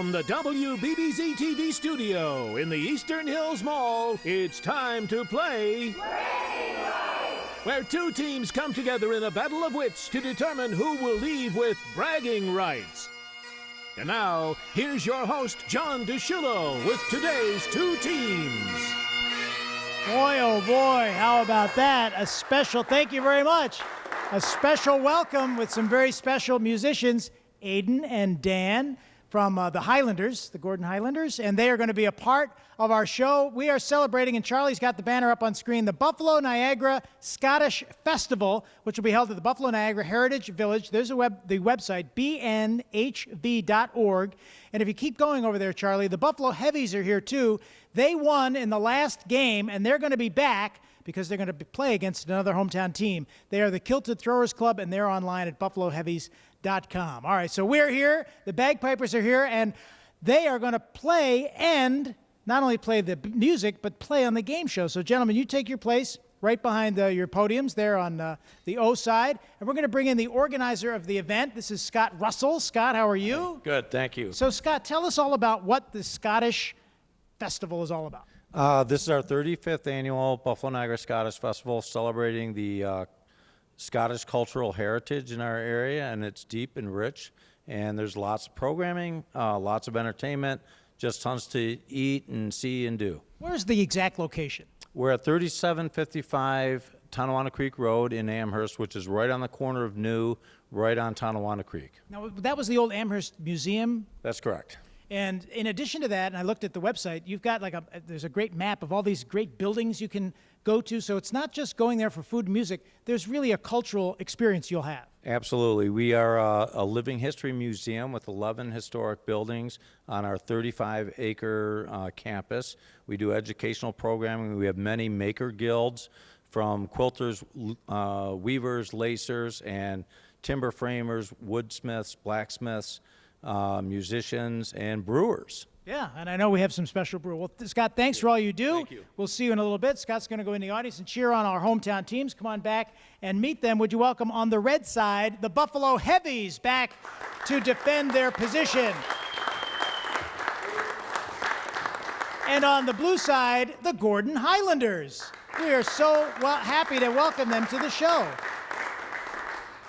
From the WBBZ-TV studio in the Eastern Hills Mall, it's time to play where two teams come together in a battle of wits to determine who will leave with bragging rights. And now, here's your host, John DeShullo, with today's two teams. Boy, oh boy, how about that? A special, thank you very much. A special welcome with some very special musicians, Aiden and Dan from the Highlanders, the Gordon Highlanders, and they are going to be a part of our show. We are celebrating, and Charlie's got the banner up on screen, the Buffalo Niagara Scottish Festival, which will be held at the Buffalo Niagara Heritage Village. There's the website, bnhv.org. And if you keep going over there, Charlie, the Buffalo Heavies are here too. They won in the last game, and they're going to be back because they're going to play against another hometown team. They are the Kilted Throwers Club, and they're online at buffaloheavies.com. All right, so we're here, the Bagpipers are here, and they are going to play and not only play the music, but play on the game show. So, gentlemen, you take your place right behind your podiums there on the O side, and we're going to bring in the organizer of the event. This is Scott Russell. Scott, how are you? Good, thank you. So, Scott, tell us all about what the Scottish Festival is all about. This is our 35th annual Buffalo Niagara Scottish Festival, celebrating the Scottish cultural heritage in our area, and it's deep and rich, and there's lots of programming, lots of entertainment, just tons to eat and see and do. Where's the exact location? We're at 3755 Tonawanda Creek Road in Amherst, which is right on the corner of New, right on Tonawanda Creek. Now, that was the old Amherst Museum? That's correct. And in addition to that, and I looked at the website, you've got there's a great map of all these great buildings you can go to. So it's not just going there for food and music. There's really a cultural experience you'll have. Absolutely. We are a living history museum with 11 historic buildings on our 35-acre campus. We do educational programming. We have many maker guilds, from quilters, weavers, lacers, and timber framers, woodsmiths, blacksmiths, musicians, and brewers. Yeah, and I know we have some special brew. Well, Scott, thanks for all you do. Thank you. We'll see you in a little bit. Scott's going to go in the audience and cheer on our hometown teams. Come on back and meet them. Would you welcome on the red side, the Buffalo Heavies, back to defend their position. And on the blue side, the Gordon Highlanders. We are so happy to welcome them to the show.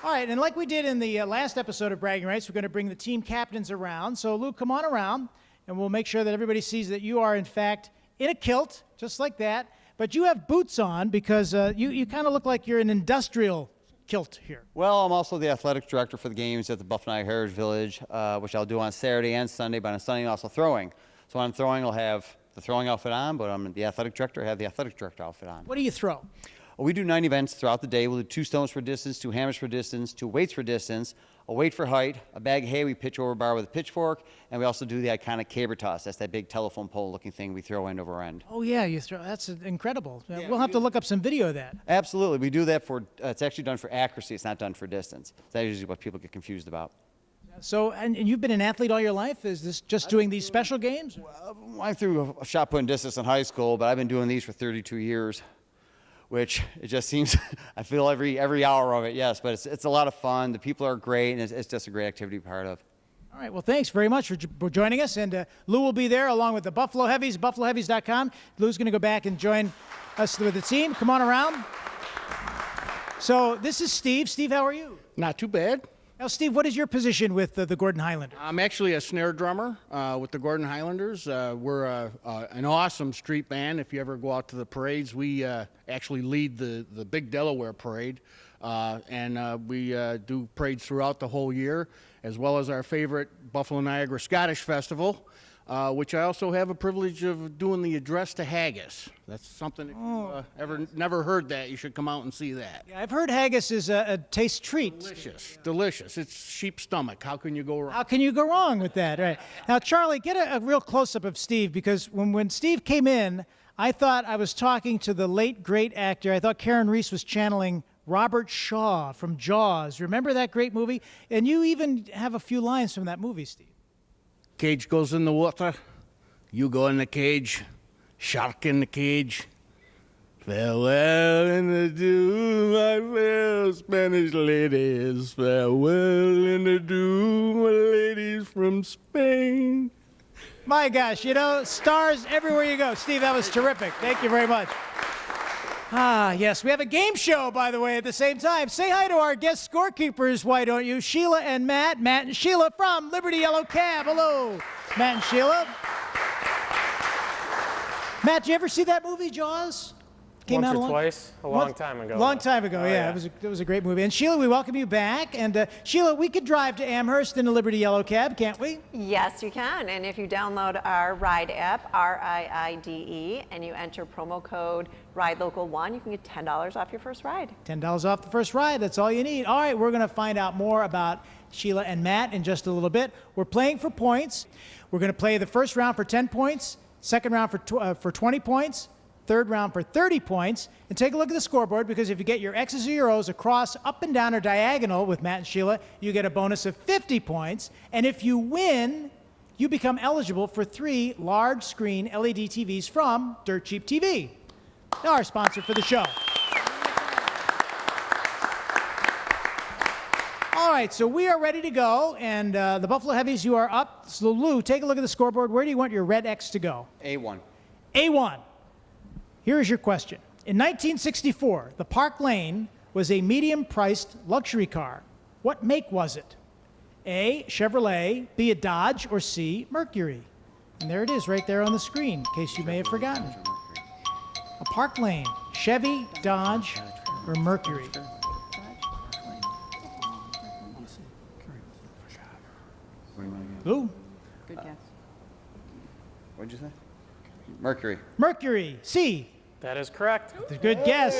All right, and like we did in the last episode of Bragging Rights, we're going to bring the team captains around. So, Lou, come on around, and we'll make sure that everybody sees that you are, in fact, in a kilt, just like that. But you have boots on because you kind of look like you're an industrial kilt here. Well, I'm also the athletic director for the games at the Buffalo Niagara Heritage Village, which I'll do on Saturday and Sunday, but on Sunday I'm also throwing. So when I'm throwing, I'll have the throwing outfit on, but I'm the athletic director, I have the athletic director outfit on. What do you throw? We do 9 events throughout the day. We'll do 2 stones for distance, 2 hammers for distance, 2 weights for distance, a weight for height, a bag of hay we pitch over a bar with a pitchfork, and we also do the iconic caber toss. That's that big telephone pole looking thing we throw end over end. Oh, yeah, you throw. That's incredible. Yeah, we'll have to look up some video of that. Absolutely. We do that for, it's actually done for accuracy. It's not done for distance. That's usually what people get confused about. So, and you've been an athlete all your life? Is this just doing these special games? I threw a shot put in distance in high school, but I've been doing these for 32 years. Which it just seems, I feel every hour of it, yes, but it's a lot of fun. The people are great, and it's just a great activity to be part of. All right, well, thanks very much for joining us, and Lou will be there along with the Buffalo Heavies, buffaloheavies.com. Lou's going to go back and join us with the team. Come on around. So this is Steve. Steve, how are you? Not too bad. Now, Steve, what is your position with the Gordon Highlanders? I'm actually a snare drummer with the Gordon Highlanders. We're an awesome street band. If you ever go out to the parades, we actually lead the Big Delaware Parade, and we do parades throughout the whole year, as well as our favorite Buffalo Niagara Scottish Festival, which I also have a privilege of doing the address to haggis. That's something, if you never heard that, you should come out and see that. Yeah, I've heard haggis is a taste treat. Delicious, delicious. It's sheep stomach. How can you go wrong? How can you go wrong with that? Right. Now, Charlie, get a real close-up of Steve, because when Steve came in, I thought I was talking to the late, great actor. I thought Karen Reese was channeling Robert Shaw from Jaws. Remember that great movie? And you even have a few lines from that movie, Steve. Cage goes in the water, you go in the cage, shark in the cage. Farewell in the dew, my fair Spanish ladies. Farewell in the dew, my ladies from Spain. My gosh, you know, stars everywhere you go. Steve, that was terrific. Thank you very much. Ah, yes, we have a game show, by the way, at the same time. Say hi to our guest scorekeepers, why don't you? Sheila and Matt. Matt and Sheila from Liberty Yellow Cab. Hello, Matt and Sheila. Matt, did you ever see that movie, Jaws? Once or twice, a long time ago. Long time ago, Oh, yeah. It was a great movie. And Sheila, we welcome you back. And Sheila, we could drive to Amherst in a Liberty Yellow Cab, can't we? Yes, you can. And if you download our Ride app, RIIDE, and you enter promo code RIDELOCAL1, you can get $10 off your first ride. $10 off the first ride. That's all you need. All right, we're going to find out more about Sheila and Matt in just a little bit. We're playing for points. We're going to play the first round for 10 points, second round for 20 points, third round for 30 points. And take a look at the scoreboard, because if you get your X's or your O's across, up and down, or diagonal with Matt and Sheila, you get a bonus of 50 points. And if you win, you become eligible for 3 large screen LED TVs from Dirt Cheap TV, our sponsor for the show. All right, so we are ready to go, and the Buffalo Heavies, you are up. So Lou, take a look at the scoreboard. Where do you want your red X to go? A1. A1. Here is your question. In 1964, the Park Lane was a medium-priced luxury car. What make was it? A, Chevrolet, B, a Dodge, or C, Mercury? And there it is right there on the screen, in case you may have forgotten. A Park Lane, Chevy, Dodge, or Mercury? Lou? Good guess. What'd you say? Mercury. Mercury, C. That is correct. It's a good guess.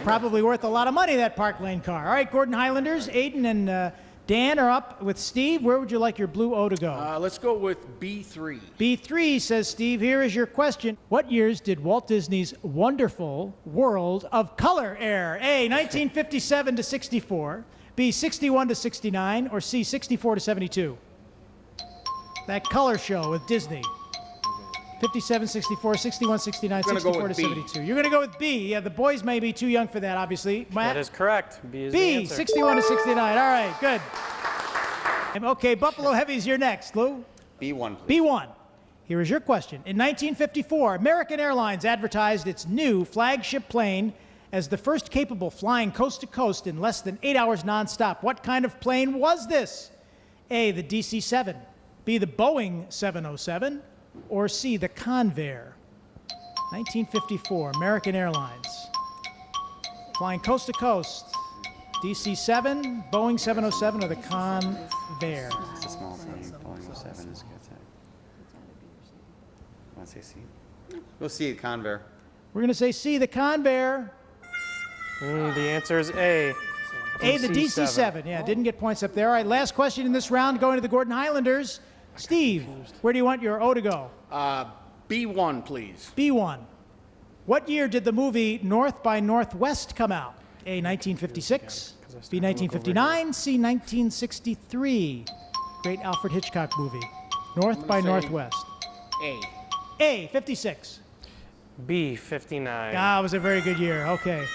Probably worth a lot of money, that Park Lane car. All right, Gordon Highlanders, Aiden and Dan are up with Steve. Where would you like your blue O to go? Let's go with B3. B3, says Steve. Here is your question. What years did Walt Disney's Wonderful World of Color air? A, 1957 to 64, B, 61 to 69, or C, 64 to 72? That color show with Disney. 57, 64, 61, 69, 64 to 72. You're going to go with B. Yeah, the boys may be too young for that, obviously. Matt? That is correct. B is the B, answer. 61 to 69. All right, good. Okay, Buffalo Heavies, you're next. Lou? B1, please. B1. Here is your question. In 1954, American Airlines advertised its new flagship plane as the first capable flying coast to coast in less than 8 hours nonstop. What kind of plane was this? A, the DC-7, B, the Boeing 707, or C, the Convair? 1954, American Airlines. Flying coast to coast. DC-7, Boeing 707, or the Convair? It's a small plane. Boeing 07 is good. Want to say C? We'll see the Convair. We're going to say C, the Convair. The answer is A. A, the DC-7. Yeah, didn't get points up there. All right, last question in this round, going to the Gordon Highlanders. Steve, where do you want your O to go? B1, please. B1. What year did the movie North by Northwest come out? A, 1956, B, 1959, C, 1963. Great Alfred Hitchcock movie. North by Northwest. A. A, 56. B, 59. Ah, it was a very good year. Okay.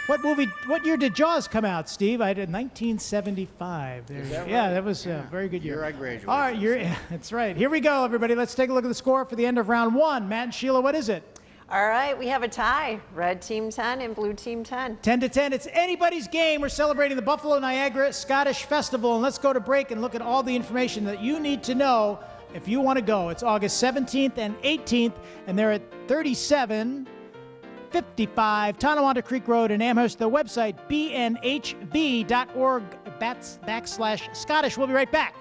What year did Jaws come out, Steve? I did 1975. Yeah, that was a very good year. Year I graduated. All right, that's right. Here we go, everybody. Let's take a look at the score for the end of round 1. Matt and Sheila, what is it? All right, we have a tie. Red team 10 and blue team 10. 10 to 10. It's anybody's game. We're celebrating the Buffalo Niagara Scottish Festival, and let's go to break and look at all the information that you need to know if you want to go. It's August 17th and 18th, and they're at 3755 Tonawanda Creek Road in Amherst. The website, bnhb.org/Scottish. We'll be right back.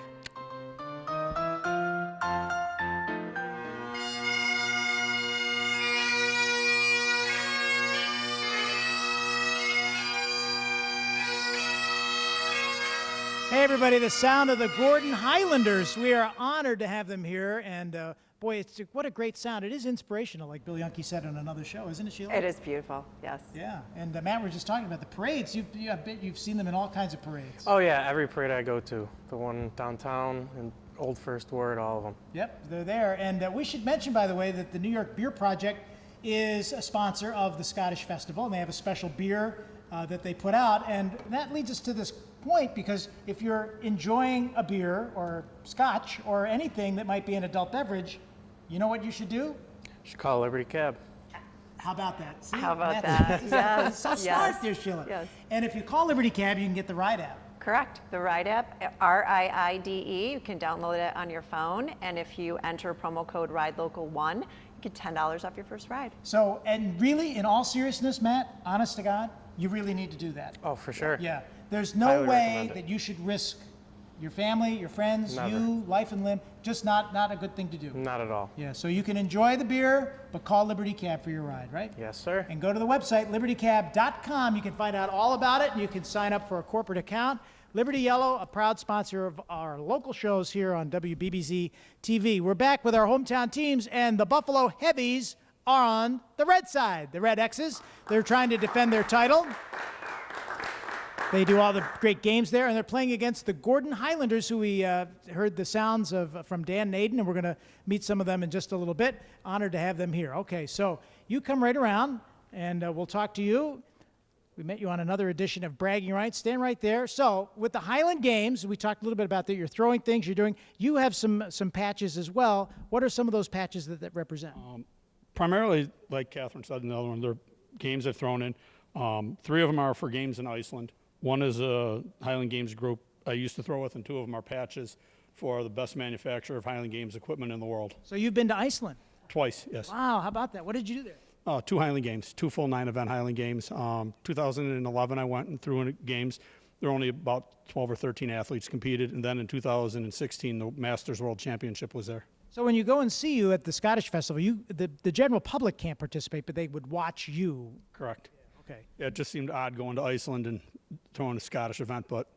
Hey, everybody, the sound of the Gordon Highlanders. We are honored to have them here, and boy, what a great sound. It is inspirational, like Bill Yunke said on another show, isn't it, Sheila? It is beautiful, yes. Yeah, and Matt, we were just talking about the parades. I bet you've seen them in all kinds of parades. Oh, yeah, every parade I go to. The one downtown and Old First Ward, all of them. Yep, they're there. And we should mention, by the way, that the New York Beer Project is a sponsor of the Scottish Festival, and they have a special beer that they put out. And that leads us to this point, because if you're enjoying a beer or scotch or anything that might be an adult beverage, you know what you should do? You should call Liberty Cab. How about that? See, How about That's- that? Yes. So smart, yes, there, Sheila. Yes. And if you call Liberty Cab, you can get the Ride app. Correct. The Ride app, RIIDE. You can download it on your phone, and if you enter promo code RideLocal1, you get $10 off your first ride. So, and really, in all seriousness, Matt, honest to God, you really need to do that. Oh, for sure. Yeah. There's no Highly way recommend it. that you should risk your family, your friends, Never. you, life and limb. Just not a good thing to do. Not at all. Yeah, so you can enjoy the beer, but call Liberty Cab for your ride, right? Yes, sir. And go to the website, libertycab.com. You can find out all about it, and you can sign up for a corporate account. Liberty Yellow, a proud sponsor of our local shows here on WBBZ-TV. We're back with our hometown teams, and the Buffalo Heavies are on the red side. The Red X's, they're trying to defend their title. They do all the great games there, and they're playing against the Gordon Highlanders, who we heard the sounds of from Dan Naden, and we're going to meet some of them in just a little bit. Honored to have them here. Okay, so you come right around, and we'll talk to you. We met you on another edition of Bragging Rights. Stand right there. So with the Highland Games, we talked a little bit about that. You're throwing things, you're doing. You have some patches as well. What are some of those patches that represent? Primarily, like Catherine said in the other one, they're games I've thrown in. 3 of them are for games in Iceland. One is a Highland Games group I used to throw with, and 2 of them are patches for the best manufacturer of Highland Games equipment in the world. So you've been to Iceland. Twice, yes. Wow, how about that? What did you do there? 2 Highland Games, 2 full 9-event Highland Games. 2011, I went and threw in games. There were only about 12 or 13 athletes competed, and then in 2016, the Masters World Championship was there. So when you go and see you at the Scottish Festival, the general public can't participate, but they would watch you. Correct. Okay. Yeah, it just seemed odd going to Iceland and throwing a Scottish event, but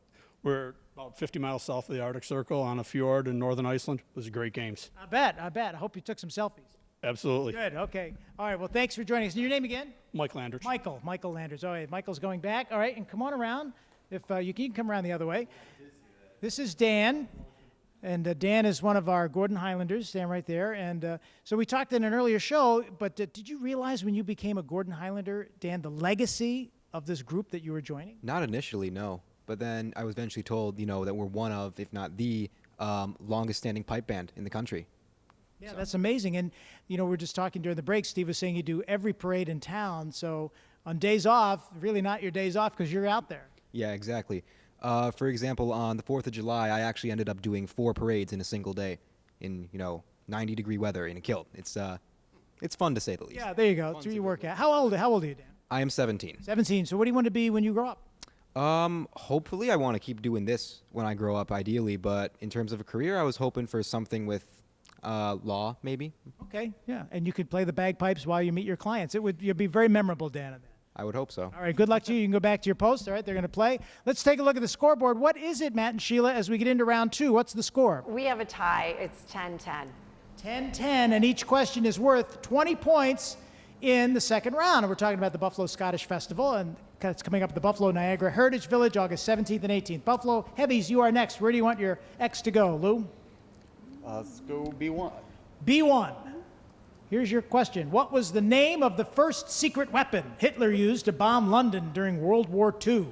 we're about 50 miles south of the Arctic Circle on a fjord in northern Iceland. It was great games. I bet. I hope you took some selfies. Absolutely. Good, okay. All right, well, thanks for joining us. And your name again? Mike Landers. Michael Landers. All right, Michael's going back. All right, and come on around. If you can come around the other way. This is Dan. And Dan is one of our Gordon Highlanders, stand right there. And so we talked in an earlier show, but did you realize when you became a Gordon Highlander, Dan, the legacy of this group that you were joining? Not initially, no. But then I was eventually told, that we're one of, if not the longest standing pipe band in the country. Yeah, that's amazing. And, we were just talking during the break, Steve was saying you do every parade in town. So on days off, really not your days off because you're out there. Yeah, exactly. For example, on the 4th of July, I actually ended up doing 4 parades in a single day in, 90-degree weather in a kilt. It's fun to say the least. Yeah, there you go. That's where you work at. How old are you, Dan? I am 17. 17. So what do you want to be when you grow up? Hopefully I want to keep doing this when I grow up, ideally. But in terms of a career, I was hoping for something with law, maybe. Okay, yeah. And you could play the bagpipes while you meet your clients. You'd be very memorable, Dan, at that. I would hope so. All right, good luck to you. You can go back to your post. All right, they're going to play. Let's take a look at the scoreboard. What is it, Matt and Sheila, as we get into round 2? What's the score? We have a tie. It's 10-10. 10-10, and each question is worth 20 points in the second round. And we're talking about the Buffalo Scottish Festival, and it's coming up at the Buffalo Niagara Heritage Village, August 17th and 18th. Buffalo Heavies, you are next. Where do you want your X to go, Lou? Let's go B1. B1. Here's your question. What was the name of the first secret weapon Hitler used to bomb London during World War II?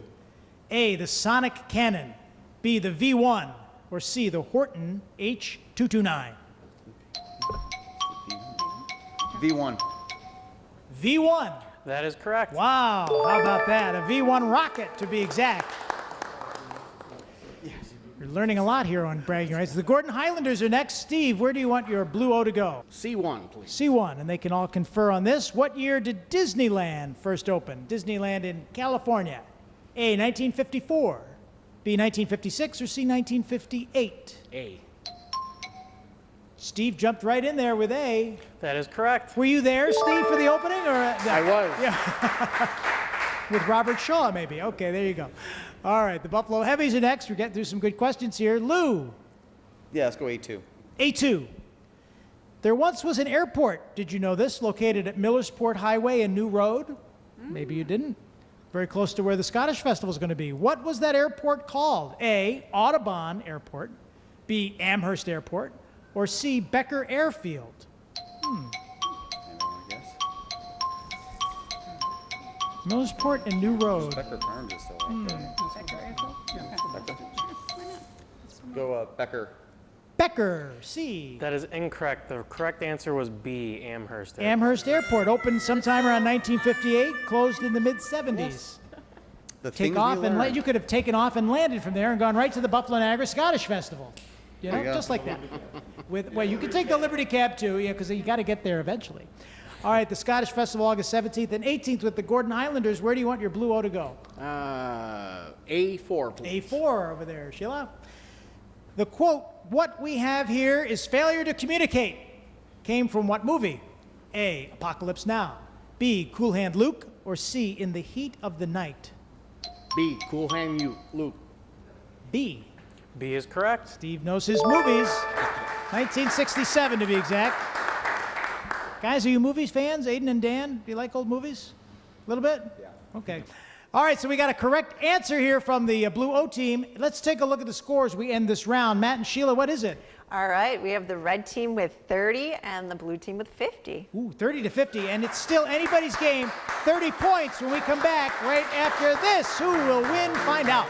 A, the sonic cannon, B, the V1, or C, the Horton H229? V1. V1. That is correct. Wow, how about that? A V1 rocket, to be exact. You're learning a lot here on Bragging Rights. The Gordon Highlanders are next. Steve, where do you want your blue O to go? C1, please. C1, and they can all confer on this. What year did Disneyland first open? Disneyland in California. A, 1954, B, 1956, or C, 1958? A. Steve jumped right in there with A. That is correct. Were you there, Steve, for the opening? Or I was. Yeah. With Robert Shaw, maybe. Okay, there you go. All right, the Buffalo Heavies are next. We're getting through some good questions here. Lou. Yeah, let's go A2. A2. There once was an airport, did you know this, located at Millersport Highway and New Road? Maybe you didn't. Very close to where the Scottish Festival is going to be. What was that airport called? A, Audubon Airport, B, Amherst Airport, or C, Becker Airfield? Millersport and New Road. Becker Farms is still out there. Becker? Go Becker. Becker, C. That is incorrect. The correct answer was B, Amherst. Amherst Airport opened sometime around 1958, closed in the mid-70s. The Take things off we and learned. you could have taken off and landed from there and gone right to the Buffalo Niagara Scottish Festival. You know, There you go. just like that. Well, you could take the Liberty Cab too, yeah, because you got to get there eventually. All right, the Scottish Festival, August 17th and 18th with the Gordon Highlanders. Where do you want your Blue O to go? A4, please. A4 over there, Sheila. The quote, "What we have here is failure to communicate," came from what movie? A, Apocalypse Now. B, Cool Hand Luke. Or C, In the Heat of the Night. B, Cool Hand Luke. B. B is correct. Steve knows his movies. 1967 to be exact. Guys, are you movies fans? Aiden and Dan, do you like old movies? A little bit? Yeah. Okay. All right, so we got a correct answer here from the Blue O team. Let's take a look at the scores. We end this round. Matt and Sheila, what is it? All right, we have the red team with 30 and the blue team with 50. Ooh, 30 to 50, and it's still anybody's game. 30 points when we come back right after this. Who will win? Find out.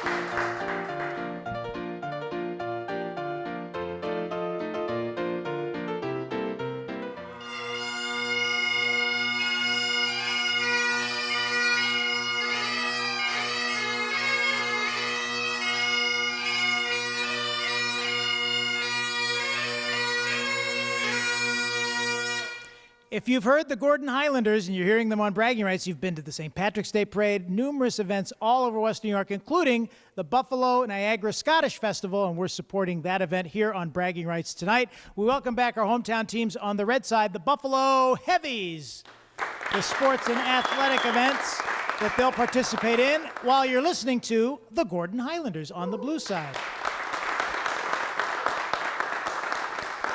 If you've heard the Gordon Highlanders and you're hearing them on bragging rights, you've been to the St. Patrick's Day Parade, numerous events all over West New York, including the Buffalo Niagara Scottish Festival, and we're supporting that event here on bragging rights tonight. We welcome back our hometown teams on the red side, the Buffalo Heavies, the sports and athletic events that they'll participate in while you're listening to the Gordon Highlanders on the blue side.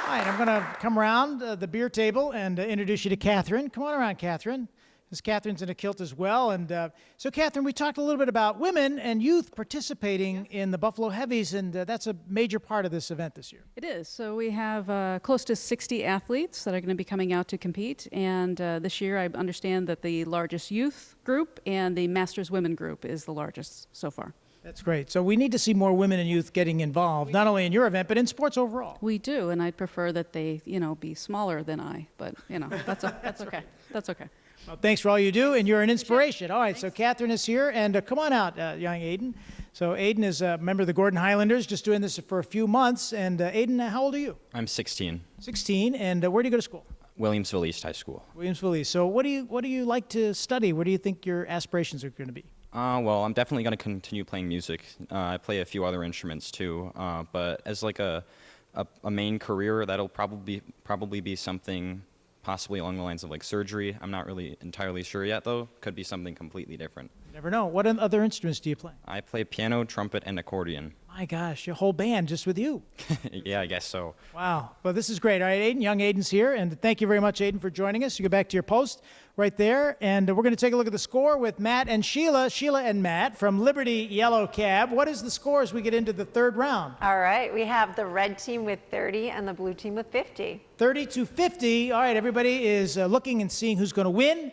All right, I'm going to come around the beer table and introduce you to Catherine. Come on around, Catherine, because Catherine's in a kilt as well. And so, Catherine, we talked a little bit about women and youth participating in the Buffalo Heavies, and that's a major part of this event this year. It is. So we have close to 60 athletes that are going to be coming out to compete. And this year, I understand that the largest youth group and the Masters Women group is the largest so far. That's great. So we need to see more women and youth getting involved, not only in your event, but in sports overall. We do, and I'd prefer that they, be smaller than I, but, that's okay. That's okay. Well, thanks for all you do, and you're an inspiration. All right, so Catherine is here, and come on out, young Aiden. So Aiden is a member of the Gordon Highlanders, just doing this for a few months. And Aiden, how old are you? I'm 16. 16, and where do you go to school? Williamsville East High School. Williamsville East. So what do you like to study? What do you think your aspirations are going to be? Well, I'm definitely going to continue playing music. I play a few other instruments too, but as like a main career, that'll probably be something possibly along the lines of like surgery. I'm not really entirely sure yet, though. Could be something completely different. You never know. What other instruments do you play? I play piano, trumpet, and accordion. My gosh, your whole band just with you. Yeah, I guess so. Wow. Well, this is great. All right, Aiden, young Aiden's here, and thank you very much, Aiden, for joining us. You go back to your post right there, and we're going to take a look at the score with Matt and Sheila and Matt from Liberty Yellow Cab. What is the score as we get into the third round? All right, we have the red team with 30 and the blue team with 50. 30 to 50. All right, everybody is looking and seeing who's going to win.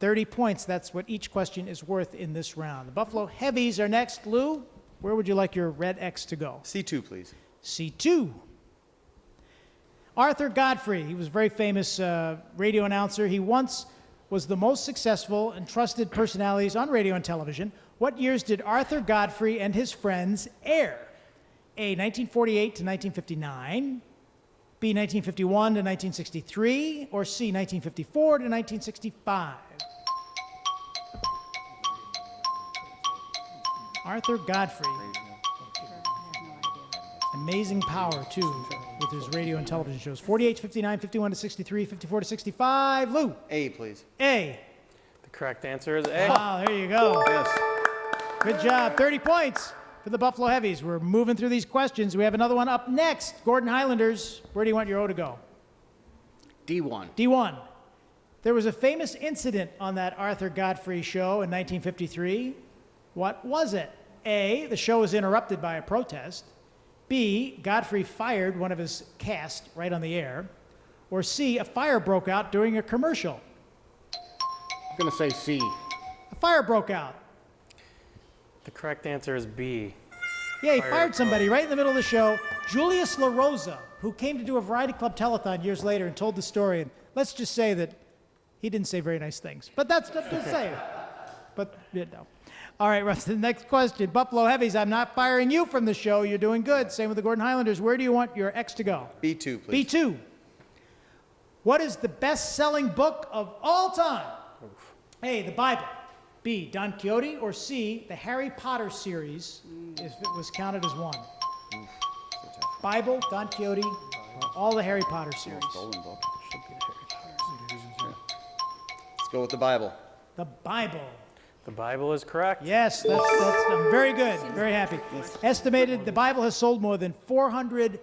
30 points, that's what each question is worth in this round. The Buffalo Heavies are next. Lou, where would you like your red X to go? C2, please. C2. Arthur Godfrey, he was a very famous radio announcer. He once was the most successful and trusted personalities on radio and television. What years did Arthur Godfrey and his friends air? A, 1948 to 1959, B, 1951 to 1963, or C, 1954 to 1965? Arthur Godfrey. Amazing power, too, with his radio and television shows. 48 to 59, 51 to 63, 54 to 65. Lou? A, please. A. The correct answer is A. Wow, there you go. Yes. Good job. 30 points for the Buffalo Heavies. We're moving through these questions. We have another one up next. Gordon Highlanders, where do you want your O to go? D1. D1. There was a famous incident on that Arthur Godfrey show in 1953. What was it? A, the show was interrupted by a protest. B, Godfrey fired one of his cast right on the air. Or C, a fire broke out during a commercial. I'm going to say C. A fire broke out. The correct answer is B. Yeah, he fired somebody right in the middle of the show. Julius LaRosa, who came to do a Variety Club telethon years later and told the story. And let's just say that he didn't say very nice things. But that's just saying. But, you know. All right, Russ, the next question. Buffalo Heavies, I'm not firing you from the show. You're doing good. Same with the Gordon Highlanders. Where do you want your X to go? B2, please. B2. What is the best-selling book of all time? A, the Bible. B, Don Quixote. Or C, the Harry Potter series, if it was counted as one. Bible, Don Quixote, or all the Harry Potter series. Let's go with the Bible. The Bible. The Bible is correct. Yes, that's very good. Very happy. Estimated the Bible has sold more than 400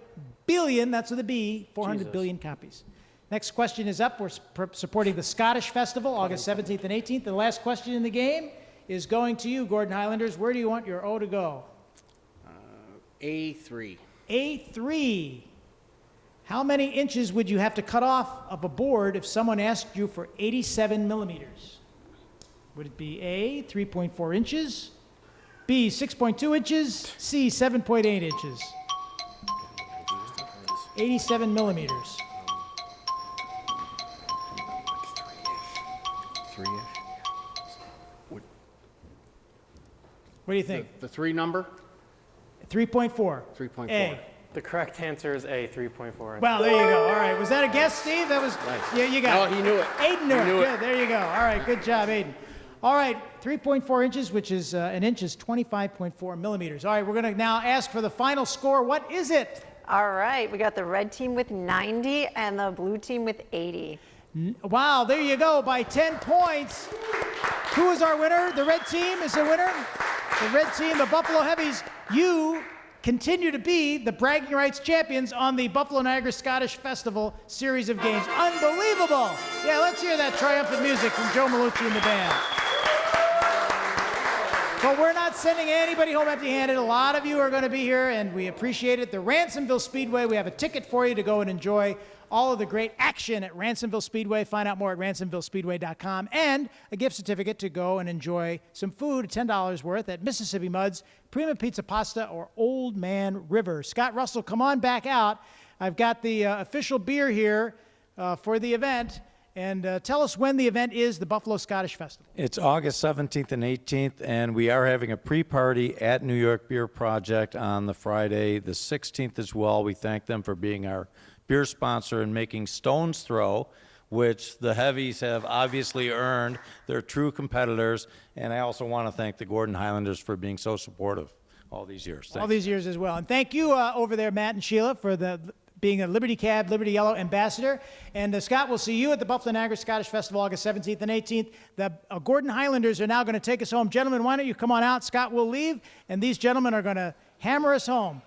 billion, that's with a B, 400 billion copies. Next question is up. We're supporting the Scottish Festival, August 17th and 18th. The last question in the game is going to you, Gordon Highlanders. Where do you want your O to go? A3. A3. How many inches would you have to cut off of a board if someone asked you for 87 millimeters? Would it be A, 3.4 inches, B, 6.2 inches, C, 7.8 inches? 87 millimeters. What do you think? The 3 number? 3.4. 3.4. A. The correct answer is A, 3.4. Well, there you go. All right. Was that a guess, Steve? That was. Nice. Yeah, you got No, it. he knew it. Aiden knew He it. knew Good. it. There you go. All right. Good job, Aiden. All right. 3.4 inches, which is an inch is 25.4 millimeters. All right. We're going to now ask for the final score. What is it? All right, we got the red team with 90 and the blue team with 80. Wow. There you go. By 10 points. Who is our winner? The red team is the winner. The red team, the Buffalo Heavies. You continue to be the bragging rights champions on the Buffalo Niagara Scottish Festival series of games. Unbelievable. Yeah, let's hear that triumphant music from Joe Malucci and the band. But we're not sending anybody home empty-handed. A lot of you are going to be here, and we appreciate it. The Ransomville Speedway, we have a ticket for you to go and enjoy all of the great action at Ransomville Speedway. Find out more at ransomvillespeedway.com, and a gift certificate to go and enjoy some food, $10 worth, at Mississippi Mud's, Prima Pizza Pasta, or Old Man River. Scott Russell, come on back out. I've got the official beer here for the event. And tell us when the event is, the Buffalo Scottish Festival. It's August 17th and 18th, and we are having a pre-party at New York Beer Project on the Friday, the 16th as well. We thank them for being our beer sponsor and making Stones Throw, which the Heavies have obviously earned. They're true competitors, and I also want to thank the Gordon Highlanders for being so supportive all these years. Thanks. All these years as well. And thank you over there, Matt and Sheila, for being a Liberty Cab, Liberty Yellow ambassador. And Scott, we'll see you at the Buffalo Niagara Scottish Festival, August 17th and 18th. The Gordon Highlanders are now going to take us home. Gentlemen, why don't you come on out? Scott will leave, and these gentlemen are going to hammer us home.